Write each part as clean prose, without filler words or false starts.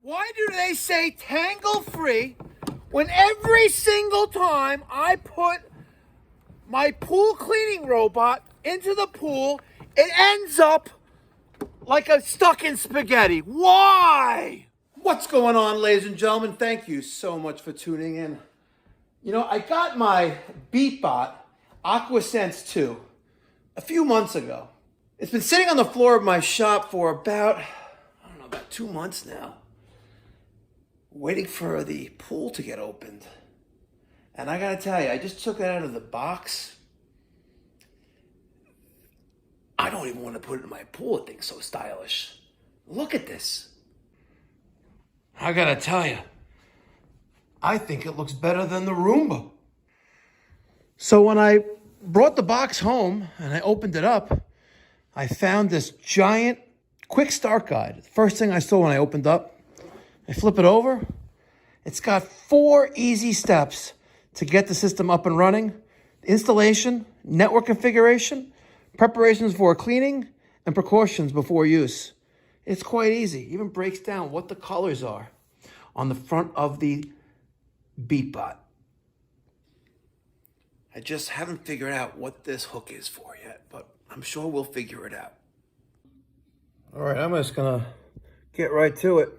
Why do they say tangle free when every single time I put my pool cleaning robot into the pool, it ends up like a stuck in spaghetti? Why? What's going on, ladies and gentlemen? Thank you so much for tuning in. You know, I got my Beatbot AquaSense 2 a few months ago. It's been sitting on the floor of my shop for about 2 months now, waiting for the pool to get opened. And I gotta tell you, I just took it out of the box. I don't even want to put it in my pool. It thing's so stylish. Look at this. I gotta tell you, I think it looks better than the Roomba. So when I brought the box home and I opened it up, I found this giant quick start guide. The first thing I saw when I opened up, I flip it over. It's got 4 easy steps to get the system up and running: installation, network configuration, preparations for cleaning, and precautions before use. It's quite easy. It even breaks down what the colors are on the front of the Beatbot. I just haven't figured out what this hook is for yet, but I'm sure we'll figure it out. All right, I'm just gonna get right to it.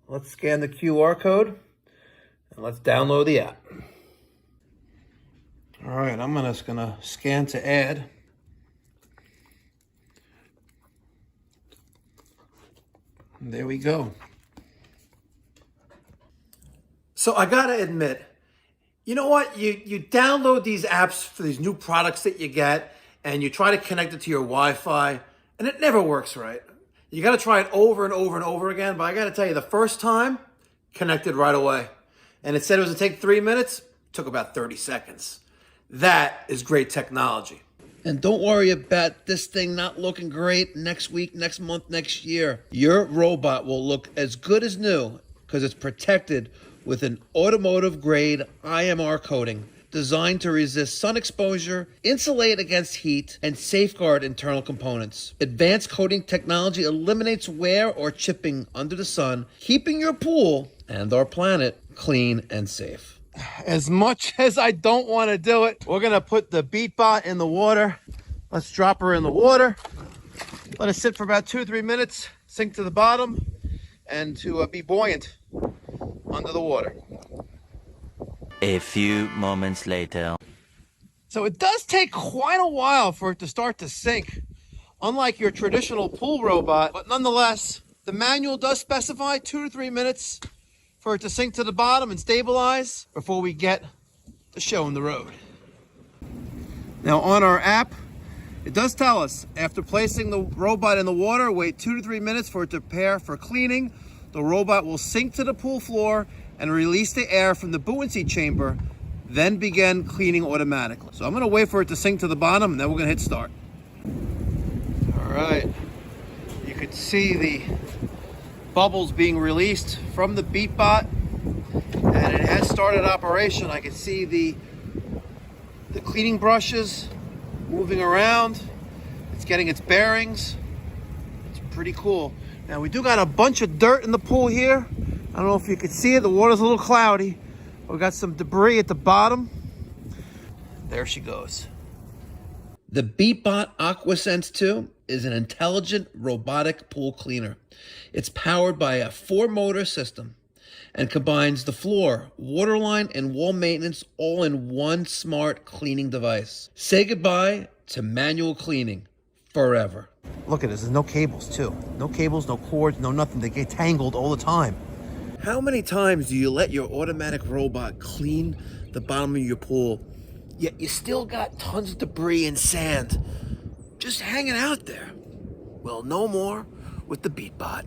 Let's scan the QR code and let's download the app. All right, I'm just gonna scan to add. And there we go. So I gotta admit, you know what? You download these apps for these new products that you get, and you try to connect it to your Wi-Fi, and it never works right. You got to try it over and over and over again, but I got to tell you, the first time, connected right away. And it said it was going to take 3 minutes, took about 30 seconds. That is great technology. And don't worry about this thing not looking great next week, next month, next year. Your robot will look as good as new because it's protected with an automotive-grade IMR coating designed to resist sun exposure, insulate against heat, and safeguard internal components. Advanced coating technology eliminates wear or chipping under the sun, keeping your pool and our planet clean and safe. As much as I don't want to do it, we're going to put the Beatbot in the water. Let's drop her in the water. Let it sit for about 2-3 minutes, sink to the bottom, and to be buoyant under the water. A few moments later. So it does take quite a while for it to start to sink, unlike your traditional pool robot. But nonetheless, the manual does specify 2 to 3 minutes for it to sink to the bottom and stabilize before we get the show on the road. Now on our app, it does tell us, after placing the robot in the water, wait 2 to 3 minutes for it to prepare for cleaning. The robot will sink to the pool floor and release the air from the buoyancy chamber, then begin cleaning automatically. So I'm gonna wait for it to sink to the bottom, and then we're gonna hit start. All right, you could see the bubbles being released from the Beatbot, and it has started operation. I can see the cleaning brushes moving around. It's getting its bearings. It's pretty cool. Now we do got a bunch of dirt in the pool here. I don't know if you can see it. The water's a little cloudy. We got some debris at the bottom. There she goes. The Beatbot AquaSense 2 is an intelligent robotic pool cleaner. It's powered by a 4-motor system and combines the floor, waterline, and wall maintenance all in one smart cleaning device. Say goodbye to manual cleaning forever. Look at this. There's no cables, too. No cables, no cords, no nothing. They get tangled all the time. How many times do you let your automatic robot clean the bottom of your pool, yet you still got tons of debris and sand just hanging out there? Well, no more with the Beatbot.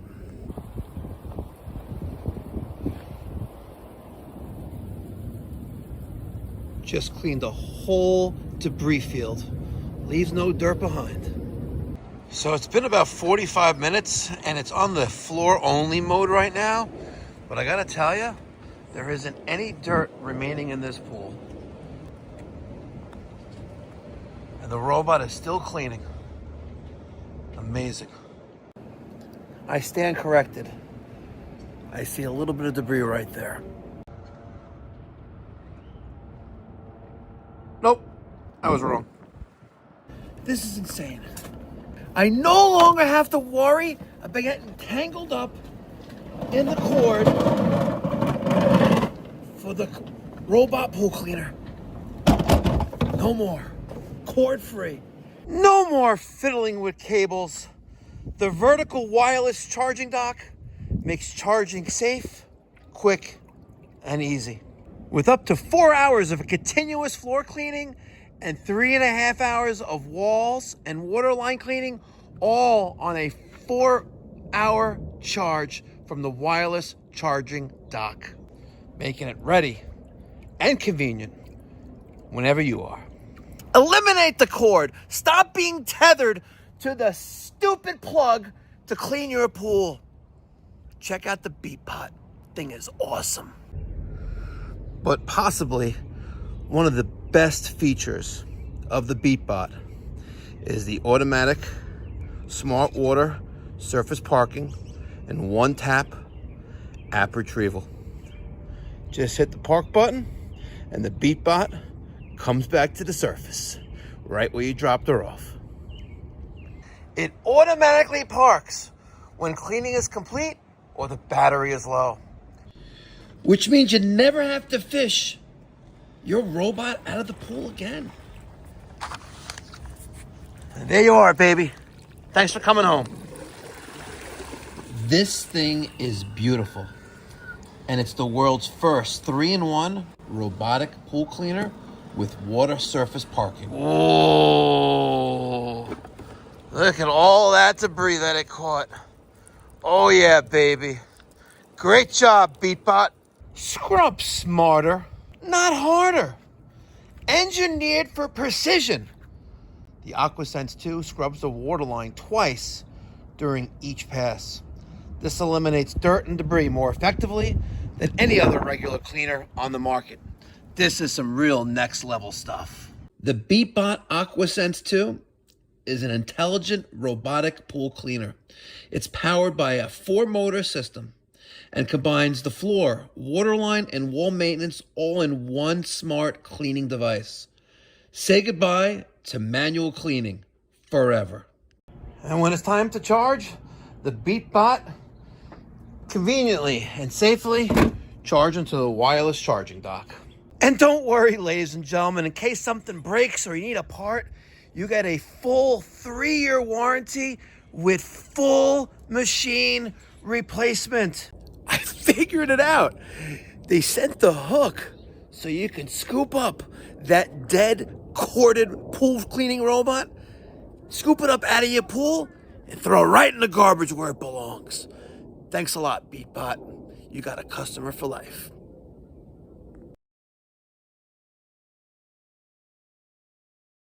Just cleaned a whole debris field. Leaves no dirt behind. So it's been about 45 minutes and it's on the floor only mode right now. But I gotta tell you, there isn't any dirt remaining in this pool. And the robot is still cleaning. Amazing. I stand corrected. I see a little bit of debris right there. Nope, I was wrong. This is insane. I no longer have to worry about getting tangled up in the cord for the robot pool cleaner. No more. Cord free. No more fiddling with cables. The vertical wireless charging dock makes charging safe, quick, and easy. With up to 4 hours of continuous floor cleaning and 3.5 hours of walls and waterline cleaning, all on a 4-hour charge from the wireless charging dock, making it ready and convenient whenever you are. Eliminate the cord. Stop being tethered to the stupid plug to clean your pool. Check out the Beatbot. Thing is awesome. But possibly one of the best features of the Beatbot is the automatic smart water surface parking and one-tap app retrieval. Just hit the park button and the Beatbot comes back to the surface, right where you dropped her off. It automatically parks when cleaning is complete or the battery is low. Which means you never have to fish your robot out of the pool again. And there you are, baby. Thanks for coming home. This thing is beautiful. And it's the world's first 3-in-1 robotic pool cleaner with water surface parking. Whoa. Look at all that debris that it caught. Oh yeah, baby. Great job, Beatbot. Scrub smarter, not harder. Engineered for precision. The AquaSense 2 scrubs the waterline twice during each pass. This eliminates dirt and debris more effectively than any other regular cleaner on the market. This is some real next level stuff. The Beatbot AquaSense 2 is an intelligent robotic pool cleaner. It's powered by a 4-motor system and combines the floor, waterline, and wall maintenance all in one smart cleaning device. Say goodbye to manual cleaning forever. And when it's time to charge, the Beatbot conveniently and safely charge into the wireless charging dock. And don't worry, ladies and gentlemen, in case something breaks or you need a part, you get a full 3-year warranty with full machine replacement. I figured it out. They sent the hook so you can scoop up that dead corded pool cleaning robot, scoop it up out of your pool, and throw it right in the garbage where it belongs. Thanks a lot, Beatbot. You got a customer for life.